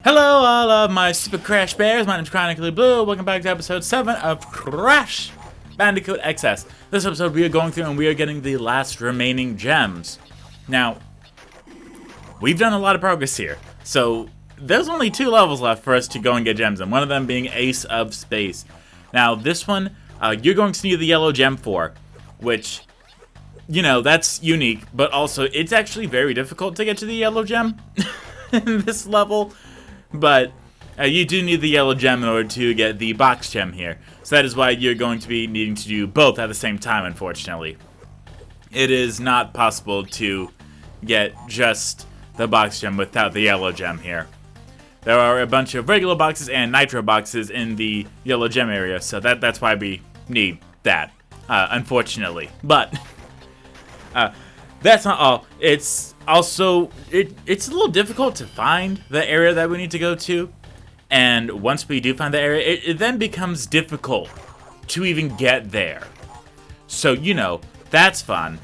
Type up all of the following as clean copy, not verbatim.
Hello, all of my super Crash Bears. My name's Chronically Blue. Welcome back to episode 7 of Crash Bandicoot XS. This episode, we are going through and we are getting the last remaining gems. Now, we've done a lot of progress here. So, there's only 2 levels left for us to go and get gems in. One of them being Ace of Space. Now, this one, you're going to need the yellow gem for, which, you know, that's unique. But also, it's actually very difficult to get to the yellow gem in this level. But you do need the yellow gem in order to get the box gem here. So that is why you're going to be needing to do both at the same time, unfortunately. It is not possible to get just the box gem without the yellow gem here. There are a bunch of regular boxes and nitro boxes in the yellow gem area, so that's why we need that, unfortunately. But that's not all. It's also, it's a little difficult to find the area that we need to go to. And once we do find the area, it then becomes difficult to even get there. So, you know, that's fun.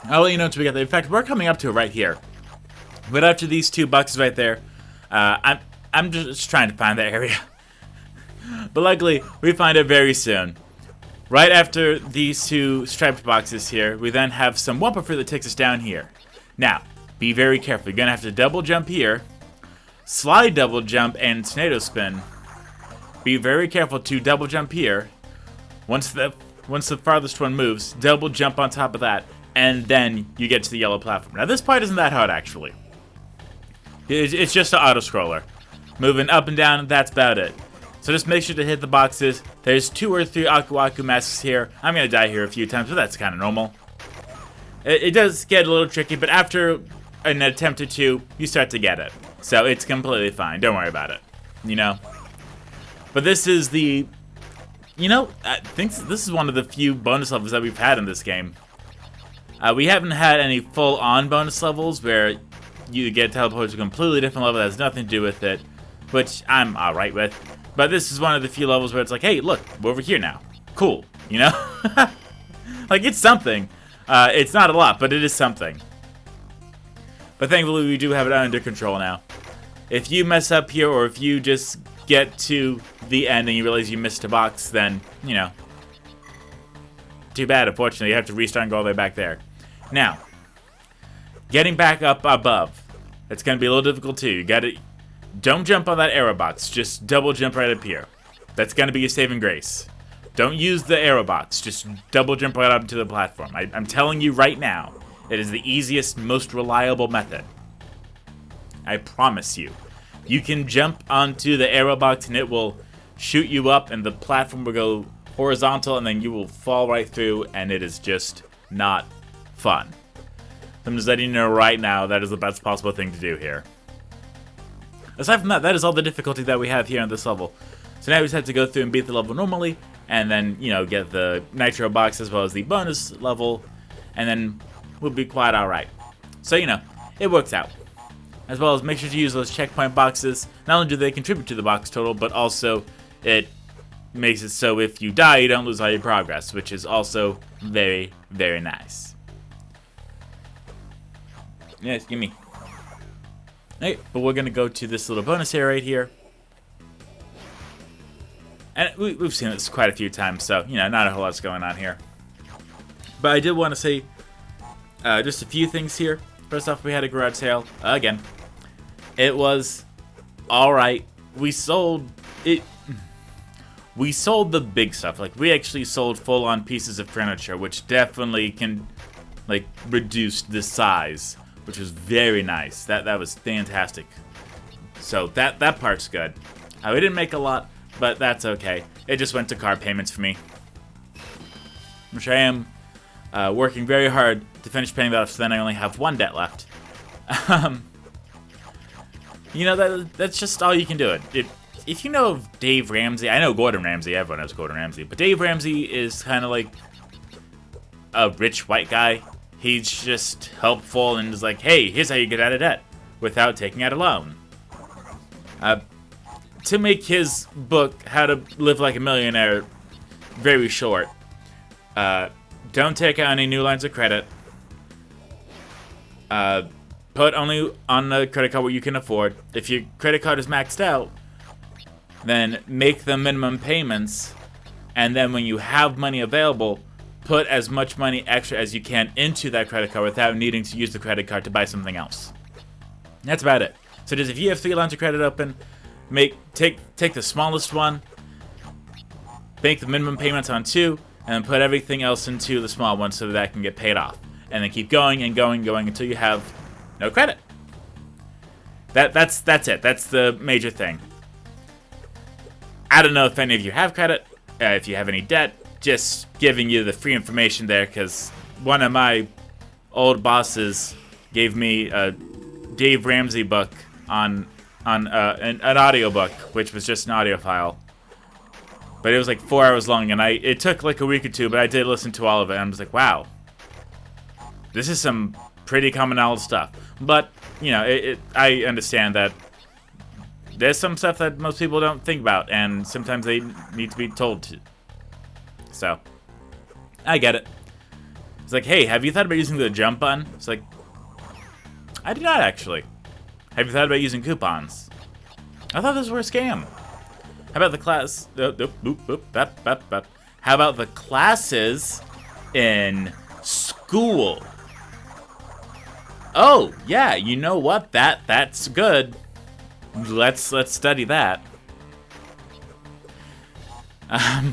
I'll let you know until we get there. In fact, we're coming up to it right here. But after these 2 boxes right there, I'm just trying to find the area. But luckily, we find it very soon. Right after these 2 striped boxes here, we then have some Wumpa Fruit that takes us down here. Now, be very careful. You're going to have to double jump here, slide double jump, and tornado spin. Be very careful to double jump here. Once the farthest one moves, double jump on top of that, and then you get to the yellow platform. Now, this part isn't that hard, actually. It's just an auto-scroller. Moving up and down, that's about it. So just make sure to hit the boxes. There's 2 or 3 Aku Aku masks here. I'm going to die here a few times, but that's kind of normal. It does get a little tricky, but after an attempt or 2, you start to get it. So it's completely fine. Don't worry about it. You know? But this is the... You know, I think this is one of the few bonus levels that we've had in this game. We haven't had any full-on bonus levels where you get teleported to a completely different level that has nothing to do with it, which I'm alright with. But this is one of the few levels where it's like, hey, look, we're over here now. Cool, you know? Like, it's something. It's not a lot, but it is something. But thankfully, we do have it under control now. If you mess up here, or if you just get to the end and you realize you missed a box, then, you know, too bad, unfortunately. You have to restart and go all the way back there. Now, getting back up above. It's going to be a little difficult, too. You got to... Don't jump on that arrow box. Just double jump right up here. That's going to be your saving grace. Don't use the arrow box. Just double jump right up to the platform. I'm telling you right now, it is the easiest, most reliable method. I promise you. You can jump onto the arrow box and it will shoot you up and the platform will go horizontal and then you will fall right through and it is just not fun. I'm just letting you know right now that is the best possible thing to do here. Aside from that, that is all the difficulty that we have here on this level. So now we just have to go through and beat the level normally, and then, you know, get the nitro box as well as the bonus level, and then we'll be quite alright. So, you know, it works out. As well as make sure to use those checkpoint boxes. Not only do they contribute to the box total, but also it makes it so if you die, you don't lose all your progress, which is also very, very nice. Yes, gimme. Okay, but we're going to go to this little bonus area right here. And we've seen this quite a few times, so, you know, not a whole lot's going on here. But I did want to say just a few things here. First off, we had a garage sale. Again. It was alright. We sold it. We sold the big stuff. Like, we actually sold full-on pieces of furniture, which definitely can, like, reduce the size. Which was very nice. That was fantastic. So that part's good. We didn't make a lot, but that's okay. It just went to car payments for me. Which I am working very hard to finish paying that off, so then I only have 1 debt left. You know, that's just all you can do. If you know Dave Ramsey, I know Gordon Ramsay, everyone knows Gordon Ramsay, but Dave Ramsey is kind of like a rich white guy. He's just helpful and is like, hey, here's how you get out of debt without taking out a loan. To make his book, How to Live Like a Millionaire, very short, don't take out any new lines of credit. put only on the credit card what you can afford. If your credit card is maxed out, then make the minimum payments, and then when you have money available, put as much money extra as you can into that credit card without needing to use the credit card to buy something else. That's about it. So just if you have 3 lines of credit open, take the smallest one, make the minimum payments on 2, and then put everything else into the small one so that can get paid off. And then keep going and going until you have no credit. That's it. That's the major thing. I don't know if any of you have credit, if you have any debt. Just giving you the free information there, because one of my old bosses gave me a Dave Ramsey book on an audio book, which was just an audio file. But it was like 4 hours long, and it took like a week or 2, but I did listen to all of it, and I was like, wow. This is some pretty common knowledge stuff. But, you know, I understand that there's some stuff that most people don't think about, and sometimes they need to be told to. So, I get it. It's like, hey, have you thought about using the jump button? It's like, I did not actually. Have you thought about using coupons? I thought those were a scam. How about the class? How about the classes in school? Oh, yeah, you know what? That's good. Let's study that. I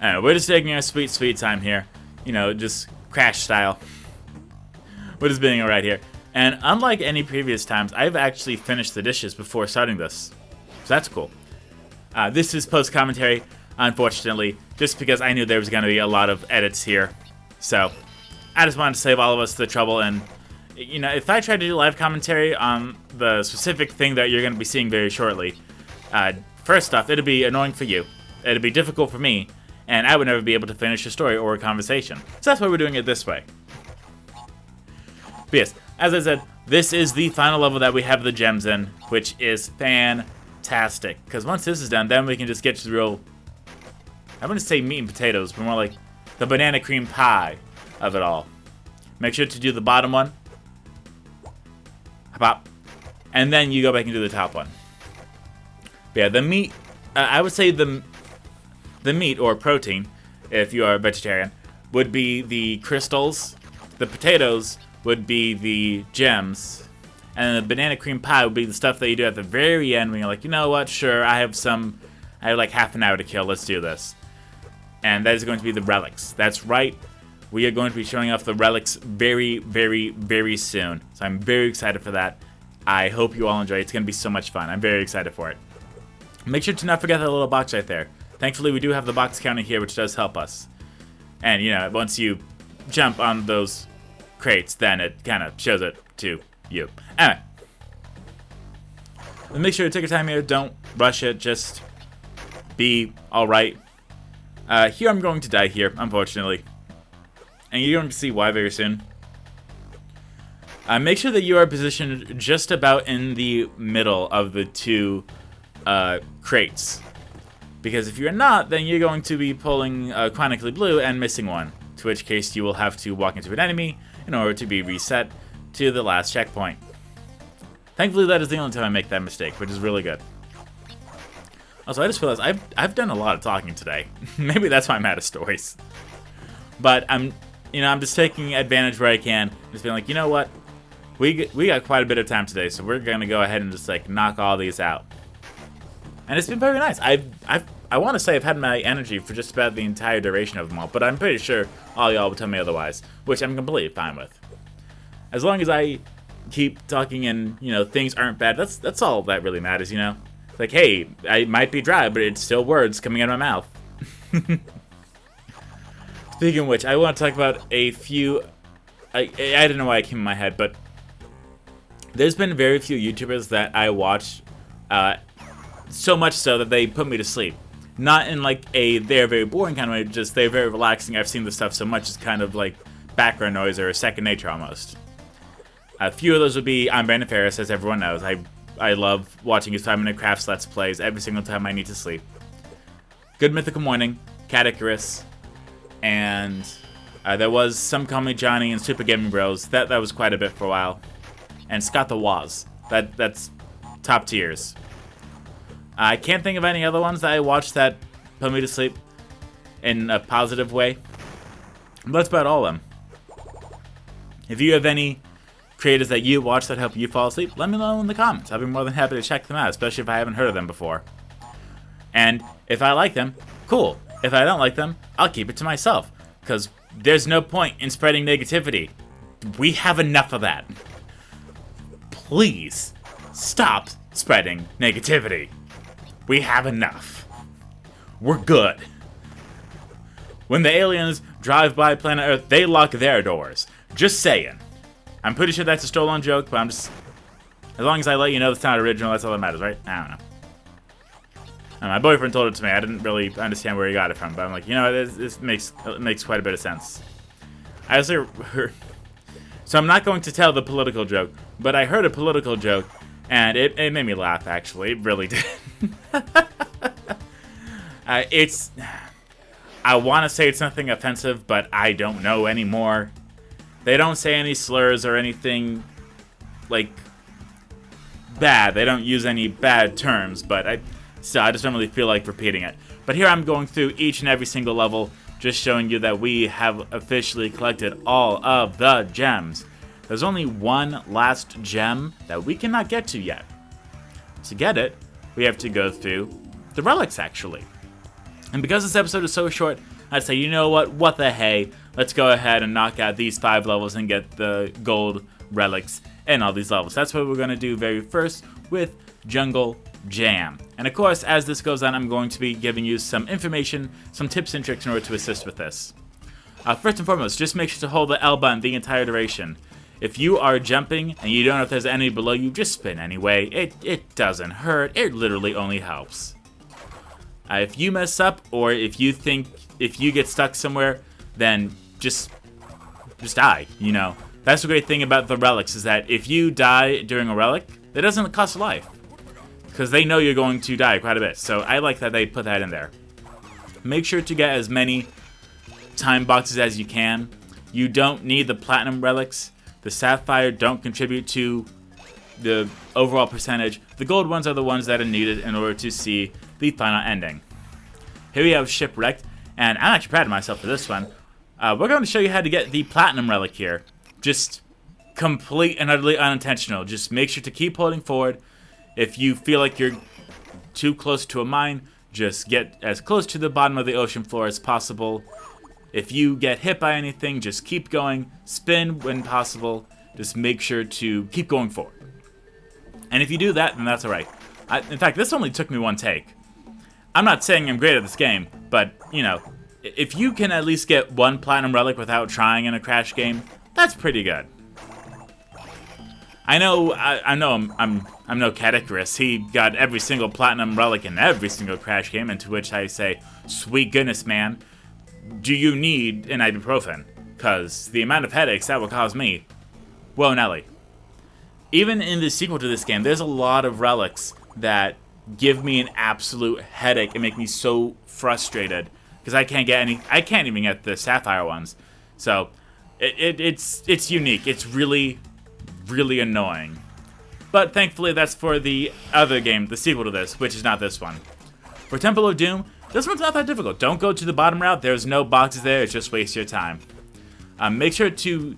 don't know, we're just taking our sweet time here. You know, just Crash style. We're just being alright here. And unlike any previous times, I've actually finished the dishes before starting this. So that's cool. This is post-commentary, unfortunately, just because I knew there was going to be a lot of edits here. So, I just wanted to save all of us the trouble, and, you know, if I try to do live commentary on the specific thing that you're going to be seeing very shortly, first off, it'd be annoying for you. It'd be difficult for me, and I would never be able to finish a story or a conversation. So that's why we're doing it this way. But yes, as I said, this is the final level that we have the gems in, which is fantastic. Because once this is done, then we can just get to the real, I wouldn't say meat and potatoes, but more like the banana cream pie of it all. Make sure to do the bottom one. Hop. And then you go back and do the top one. But yeah, the meat, I would say the meat, or protein, if you are a vegetarian, would be the crystals. The potatoes would be the gems. And the banana cream pie would be the stuff that you do at the very end when you're like, you know what, sure, I have like half an hour to kill, let's do this. And that is going to be the relics. That's right, we are going to be showing off the relics very, very, very soon. So I'm very excited for that. I hope you all enjoy it. It's going to be so much fun. I'm very excited for it. Make sure to not forget that little box right there. Thankfully, we do have the box counter here, which does help us. And, you know, once you jump on those crates, then it kind of shows it to you. Anyway. Make sure to take your time here. Don't rush it. Just be alright. Here I'm going to die here, unfortunately. And you're going to see why very soon. Make sure that you are positioned just about in the middle of the two crates. Because if you're not, then you're going to be pulling chronically blue and missing one. To which case you will have to walk into an enemy in order to be reset to the last checkpoint. Thankfully that is the only time I make that mistake, which is really good. Also, I just realized I've done a lot of talking today. Maybe that's why I'm out of stories. But I'm just taking advantage where I can. Just being like, you know what? We got quite a bit of time today, so we're gonna go ahead and just like knock all these out. And it's been very nice. I want to say I've had my energy for just about the entire duration of them all, but I'm pretty sure all y'all will tell me otherwise, which I'm completely fine with. As long as I keep talking and, you know, things aren't bad, that's all that really matters, you know? It's like, hey, I might be dry, but it's still words coming out of my mouth. Speaking of which, I want to talk about a few, I don't know why it came in my head, but there's been very few YouTubers that I watch, so much so that they put me to sleep. Not in like a they're very boring kind of way, just they're very relaxing. I've seen this stuff so much, it's kind of like background noise or second nature almost. A few of those would be I'm Brandon Ferris, as everyone knows. I love watching his 5 Minute Crafts Let's Plays every single time I need to sleep. Good Mythical Morning, Cat Icarus, and there was Some Call Me Johnny and Super Gaming Bros. That was quite a bit for a while. and Scott the Woz. That's top tiers. I can't think of any other ones that I watched that put me to sleep in a positive way. But that's about all of them. If you have any creators that you watch that help you fall asleep, let me know in the comments. I'd be more than happy to check them out, especially if I haven't heard of them before. And if I like them, cool. If I don't like them, I'll keep it to myself. Because there's no point in spreading negativity. We have enough of that. Please stop spreading negativity. We have enough. We're good. When the aliens drive by planet Earth, they lock their doors. Just saying. I'm pretty sure that's a stolen joke, but I'm just... As long as I let you know it's not original, that's all that matters, right? I don't know. My boyfriend told it to me. I didn't really understand where he got it from, but I'm like, you know, this makes quite a bit of sense. I also heard... So I'm not going to tell the political joke, but I heard a political joke, and it made me laugh, actually. It really did. I want to say it's nothing offensive, but I don't know anymore. They don't say any slurs or anything, like, bad. They don't use any bad terms, but I just don't really feel like repeating it. But here I'm going through each and every single level, just showing you that we have officially collected all of the gems. There's only one last gem that we cannot get to yet. To get it, we have to go through the relics, actually. And because this episode is so short, I'd say, you know what the hey, let's go ahead and knock out these 5 levels and get the gold relics in all these levels. That's what we're going to do very first with Jungle Jam. And of course, as this goes on, I'm going to be giving you some information, some tips and tricks in order to assist with this. First and foremost, just make sure to hold the L button the entire duration. If you are jumping and you don't know if there's any below you, just spin anyway. It doesn't hurt. It literally only helps. If you mess up, or if you get stuck somewhere, then just die, you know. That's the great thing about the relics, is that if you die during a relic, it doesn't cost a life. Because they know you're going to die quite a bit. So I like that they put that in there. Make sure to get as many time boxes as you can. You don't need the platinum relics. The sapphire don't contribute to the overall percentage. The gold ones are the ones that are needed in order to see the final ending. Here we have Shipwrecked, and I'm actually proud of myself for this one. We're going to show you how to get the platinum relic here. Just complete and utterly unintentional. Just make sure to keep holding forward. If you feel like you're too close to a mine, just get as close to the bottom of the ocean floor as possible. If you get hit by anything, just keep going. Spin when possible. Just make sure to keep going forward. And if you do that, then that's alright. In fact, this only took me one take. I'm not saying I'm great at this game, but, you know, if you can at least get one platinum relic without trying in a Crash game, that's pretty good. I know I'm no Catechris. He got every single platinum relic in every single Crash game, and to which I say, sweet goodness, man, do you need an ibuprofen? Because the amount of headaches that will cause me, whoa, Nelly. Even in the sequel to this game, there's a lot of relics that give me an absolute headache and make me so frustrated because I can't even get the sapphire ones. So it's unique. It's really, really annoying. But thankfully, that's for the other game, the sequel to this, which is not this one. For Temple of Doom, this one's not that difficult. Don't go to the bottom route. There's no boxes there. It's just waste your time. Make sure to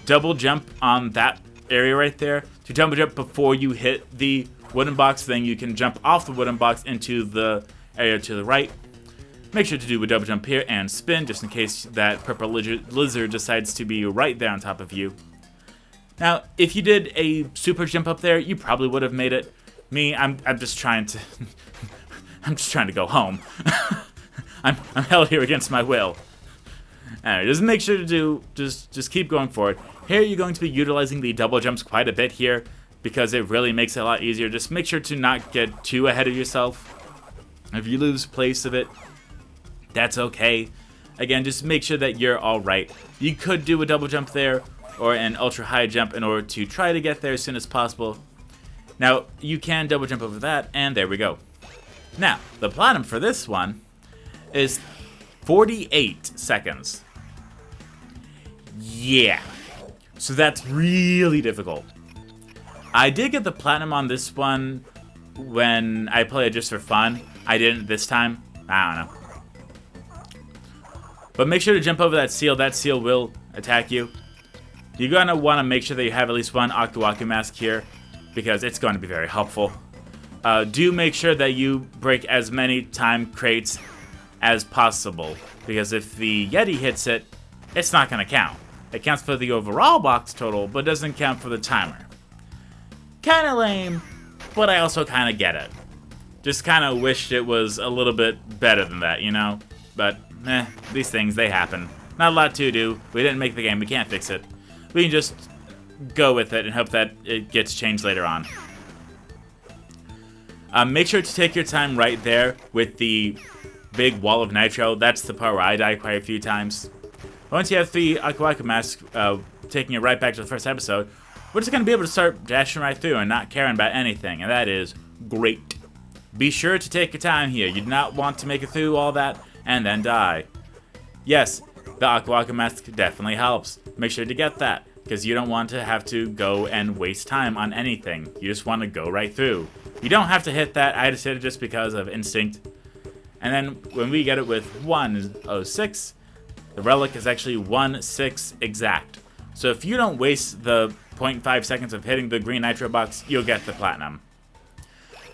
double jump on that area right there. To double jump before you hit the wooden box, then you can jump off the wooden box into the area to the right. Make sure to do a double jump here and spin, just in case that purple lizard decides to be right there on top of you. Now, if you did a super jump up there, you probably would have made it. Me, I'm just trying to... I'm just trying to go home. I'm held here against my will. Alright, just make sure to just keep going forward. Here you're going to be utilizing the double jumps quite a bit here, because it really makes it a lot easier. Just make sure to not get too ahead of yourself. If you lose place of it, that's okay. Again, just make sure that you're alright. You could do a double jump there, or an ultra high jump in order to try to get there as soon as possible. Now, you can double jump over that, and there we go. Now, the platinum for this one is 48 seconds. Yeah. So that's really difficult. I did get the platinum on this one when I played it just for fun. I didn't this time. I don't know. But make sure to jump over that seal. That seal will attack you. You're going to want to make sure that you have at least one Aku Aku mask here, because it's going to be very helpful. Do make sure that you break as many time crates as possible, because if the Yeti hits it, it's not going to count. It counts for the overall box total, but doesn't count for the timer. Kinda lame, but I also kinda get it. Just kinda wished it was a little bit better than that, you know? But, these things, they happen. Not a lot to do. We didn't make the game, we can't fix it. We can just go with it and hope that it gets changed later on. Make sure to take your time right there with the big wall of nitro. That's the part where I die quite a few times. Once you have the Aku Aku mask, taking you right back to the first episode, we're just going to be able to start dashing right through and not caring about anything, and that is great. Be sure to take your time here. You do not want to make it through all that and then die. Yes, the Aku Aku mask definitely helps. Make sure to get that, because you don't want to have to go and waste time on anything. You just want to go right through. You don't have to hit that. I just hit it just because of instinct. And then when we get it with 106, the relic is actually 1-6 exact. So if you don't waste the 0.5 seconds of hitting the green nitro box, you'll get the platinum.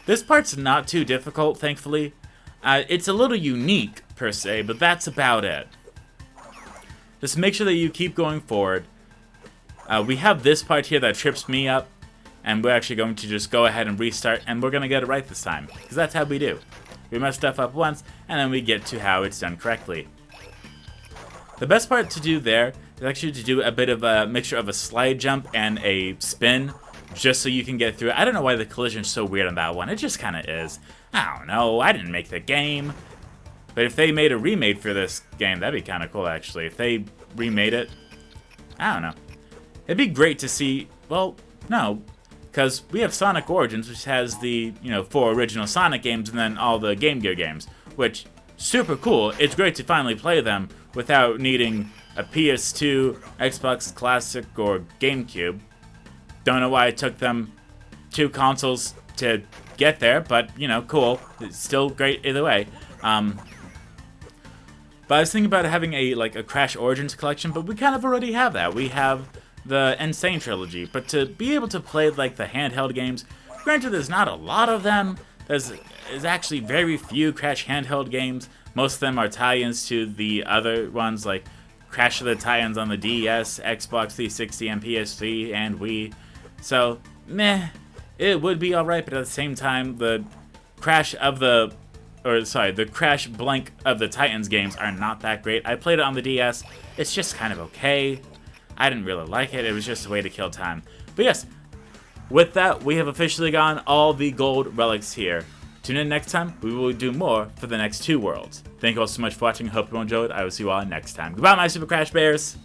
This part's not too difficult, thankfully. It's a little unique, per se, but that's about it. Just make sure that you keep going forward. We have this part here that trips me up, and we're actually going to just go ahead and restart, and we're going to get it right this time, because that's how we do. We mess stuff up once, and then we get to how it's done correctly. The best part to do there is actually to do a bit of a mixture of a slide jump and a spin, just so you can get through it. I don't know why the collision's so weird on that one. It just kind of is. I don't know. I didn't make the game. But if they made a remake for this game, that'd be kind of cool, actually. If they remade it, I don't know. It'd be great to see, well, no, because we have Sonic Origins, which has the, 4 original Sonic games and then all the Game Gear games, which, super cool. It's great to finally play them without needing a PS2, Xbox Classic, or GameCube. Don't know why it took them 2 consoles to get there, but, cool. It's still great either way. But I was thinking about having a Crash Origins collection, but we kind of already have that. We have the Insane Trilogy, but to be able to play, the handheld games, granted there's not a lot of them, there's actually very few Crash handheld games. Most of them are tie-ins to the other ones, like Crash of the tie-ins on the DS, Xbox 360, and PS3, and Wii. So, meh, it would be alright, but at the same time, the Crash blank of the Titans games are not that great. I played it on the DS, it's just kind of okay. I didn't really like it, it was just a way to kill time. But yes, with that, we have officially gotten all the gold relics here. Tune in next time, we will do more for the next 2 worlds. Thank you all so much for watching, hope you enjoyed, I will see you all next time. Goodbye, my Super Crash Bears!